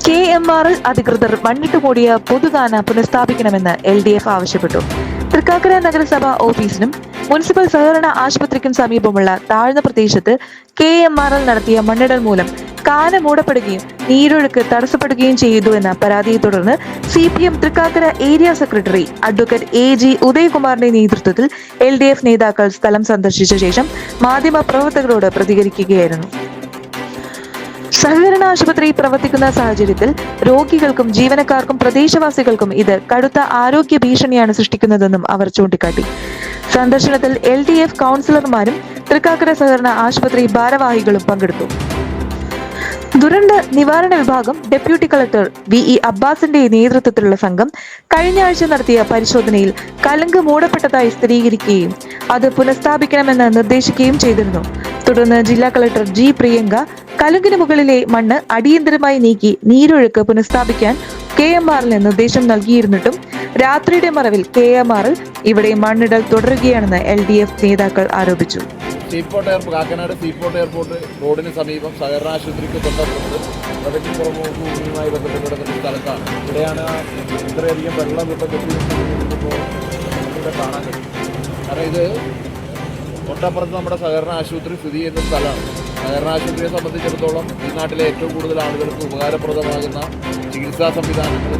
KMRL അധികൃതർ മണ്ണിട്ട് മൂടിയ പൊതുകാന പുനഃസ്ഥാപിക്കണമെന്ന് LDF ആവശ്യപ്പെട്ടു. തൃക്കാക്കര നഗരസഭ ഓഫീസിനും മുനിസിപ്പൽ സഹകരണ ആശുപത്രിക്കും സമീപമുള്ള താഴ്ന്ന പ്രദേശത്ത് KMRL നടത്തിയ മണ്ണിടൽ മൂലം കാന മൂടപ്പെടുകയും നീരൊഴുക്ക് തടസ്സപ്പെടുകയും ചെയ്തുവെന്ന പരാതിയെ തുടർന്ന് CPM Thrikkakara area secretary advocate AG ഉദയകുമാറിന്റെ നേതൃത്വത്തിൽ LDF നേതാക്കൾ സ്ഥലം സന്ദർശിച്ച ശേഷം മാധ്യമപ്രവർത്തകരോട് പ്രതികരിക്കുകയായിരുന്നു. സഹകരണ ആശുപത്രി പ്രവർത്തിക്കുന്ന സാഹചര്യത്തിൽ രോഗികൾക്കും ജീവനക്കാർക്കും പ്രദേശവാസികൾക്കും ഇത് കടുത്ത ആരോഗ്യ ഭീഷണിയാണ് സൃഷ്ടിക്കുന്നതെന്നും അവർ ചൂണ്ടിക്കാട്ടി. സന്ദർശനത്തിൽ LDF കൗൺസിലർമാരും തൃക്കാക്കര സഹകരണ ആശുപത്രി ഭാരവാഹികളും പങ്കെടുത്തു. ദുരന്ത നിവാരണ വിഭാഗം ഡെപ്യൂട്ടി കളക്ടർ VE അബ്ബാസിന്റെ നേതൃത്വത്തിലുള്ള സംഘം കഴിഞ്ഞ ആഴ്ച നടത്തിയ പരിശോധനയിൽ കലുങ്ക് മൂടപ്പെട്ടതായി സ്ഥിരീകരിക്കുകയും അത് പുനഃസ്ഥാപിക്കണമെന്ന് നിർദ്ദേശിക്കുകയും ചെയ്തിരുന്നു. തുടർന്ന് ജില്ലാ കളക്ടർ G പ്രിയങ്ക കലുങ്കിന് മുകളിലെ മണ്ണ് അടിയന്തരമായി നീക്കി നീരൊഴുക്ക് പുനഃസ്ഥാപിക്കാൻ KMRL നിർദ്ദേശം നൽകിയിരുന്നിട്ടും രാത്രിയുടെ മറവിൽ KMRL ഇവിടെ മണ്ണിടൽ തുടരുകയാണെന്ന് LDF നേതാക്കൾ ആരോപിച്ചു. കാക്കനാട് സീപോർട്ട് എയർപോർട്ട് റോഡിന് സമീപം സഹകരണ ആശുപത്രിക്ക് തൊട്ടപ്പുറത്ത് പ്രകൃതി പുറമുമായി ബന്ധപ്പെട്ട് സ്ഥലത്താണ്. ഇവിടെയാണ് ഇത്രയധികം വെള്ളം ഇപ്പോൾ കാണാൻ കഴിയും. കാരണം ഇത് തൊട്ടപ്പുറത്ത് നമ്മുടെ സഹകരണ ആശുപത്രി സ്ഥിതി ചെയ്യുന്ന സ്ഥലമാണ്. സഹകരണ ആശുപത്രിയെ സംബന്ധിച്ചിടത്തോളം ഈ നാട്ടിലെ ഏറ്റവും കൂടുതൽ ആളുകൾക്ക് ഉപകാരപ്രദമാകുന്ന ചികിത്സാ സംവിധാനങ്ങൾ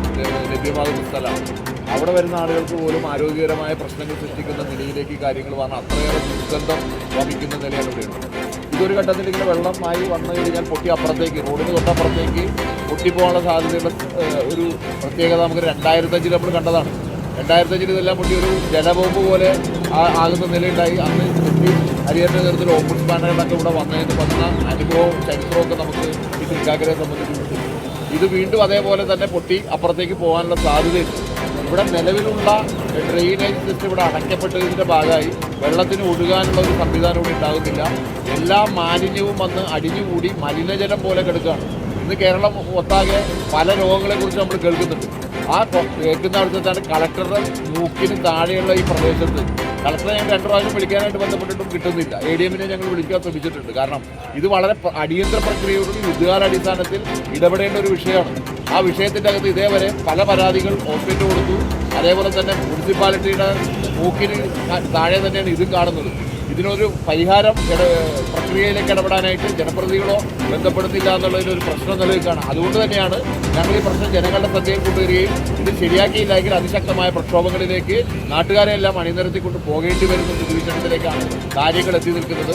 ലഭ്യമാകുന്ന സ്ഥലമാണ്. അവിടെ വരുന്ന ആളുകൾക്ക് പോലും ആരോഗ്യകരമായ പ്രശ്നങ്ങൾ സൃഷ്ടിക്കുന്ന നിലയിലേക്ക് കാര്യങ്ങൾ വന്നാൽ അത്രയേറെ ദുർഗന്ധം വമിക്കുന്ന നിലയാണ് ഇവിടെയുള്ളത്. ഇതൊരു ഘട്ടത്തിൽ ഇങ്ങനെ വെള്ളമായി വന്നു കഴിഞ്ഞാൽ പൊട്ടി അപ്പുറത്തേക്ക് റോഡിന് തൊട്ടപ്പുറത്തേക്ക് പൊട്ടിപ്പോകാനുള്ള സാധ്യതയുള്ള ഒരു പ്രത്യേകത നമുക്ക് 2005 നമ്മൾ കണ്ടതാണ്. 2005 ഇതെല്ലാം പൊട്ടി ഒരു ജലബോംബ് പോലെ ആകുന്ന നിലയുണ്ടായി. അന്ന് ഹരിഹരൻ്റെ നേതൃത്വത്തിൽ ഓംബുഡ്സ്മാനുകളൊക്കെ ഇവിടെ വന്ന അനുഭവവും ചരിത്രമൊക്കെ നമുക്ക് ഈ തൃക്കാക്കരയെ സംബന്ധിച്ചിട്ടുണ്ട്. ഇത് വീണ്ടും അതേപോലെ തന്നെ പൊട്ടി അപ്പുറത്തേക്ക് പോകാനുള്ള സാധ്യതയുണ്ട്. ഇവിടെ നിലവിലുള്ള ഡ്രെയിനേജ് സിസ്റ്റം ഇവിടെ അടയ്ക്കപ്പെട്ടതിൻ്റെ ഭാഗമായി വെള്ളത്തിന് ഒഴുകാനുള്ള ഒരു സംവിധാനം ഇവിടെ ഉണ്ടാകുന്നില്ല. എല്ലാ മാലിന്യവും വന്ന് അടിഞ്ഞുകൂടി മലിനജലം പോലെ കിടക്കുകയാണ്. ഇന്ന് കേരളം ഒട്ടാകെ പല രോഗങ്ങളെക്കുറിച്ച് നമ്മൾ കേൾക്കുന്നുണ്ട്. ആ കേൾക്കുന്ന അടുത്താണ് കളക്ടറുടെ മൂക്കിന് താഴെയുള്ള ഈ പ്രദേശത്ത് കളക്ടറെ ഞങ്ങൾ 2 പ്രാവശ്യം വിളിക്കാനായിട്ട് ബന്ധപ്പെട്ടിട്ടും കിട്ടുന്നില്ല. ADM-നെ ഞങ്ങൾ വിളിക്കാൻ ശ്രമിച്ചിട്ടുണ്ട്. കാരണം ഇത് വളരെ അടിയന്തര പ്രക്രിയയോടും യുദ്ധകാലാടിസ്ഥാനത്തിൽ ഇടപെടേണ്ട ഒരു വിഷയമാണ്. ആ വിഷയത്തിൻ്റെ അകത്ത് ഇതേവരെ പല പരാതികൾ ഹോസ്പിറ്റൽ കൊടുത്തു. അതേപോലെ തന്നെ മുനിസിപ്പാലിറ്റിയുടെ മൂക്കിന് താഴെ തന്നെയാണ് ഇതും കാണുന്നത്. ഇതിനൊരു പരിഹാരം പ്രക്രിയയിലേക്ക് ഇടപെടാനായിട്ട് ജനപ്രതിനിധികളോ ബന്ധപ്പെടുന്നില്ല എന്നുള്ളതിനൊരു പ്രശ്നം നിലനിൽക്കുകയാണ്. അതുകൊണ്ട് തന്നെയാണ് ഞങ്ങൾ ഈ പ്രശ്നം ജനങ്ങളുടെ ശ്രദ്ധയിൽ കൊണ്ടുവരികയും ഇത് ശരിയാക്കിയില്ലെങ്കിൽ അതിശക്തമായ പ്രക്ഷോഭങ്ങളിലേക്ക് നാട്ടുകാരെല്ലാം അണിനിരത്തിക്കൊണ്ട് പോകേണ്ടി വരുന്ന ഒരു വിഷയത്തിലേക്കാണ് കാര്യങ്ങൾ എത്തി നിൽക്കുന്നത്.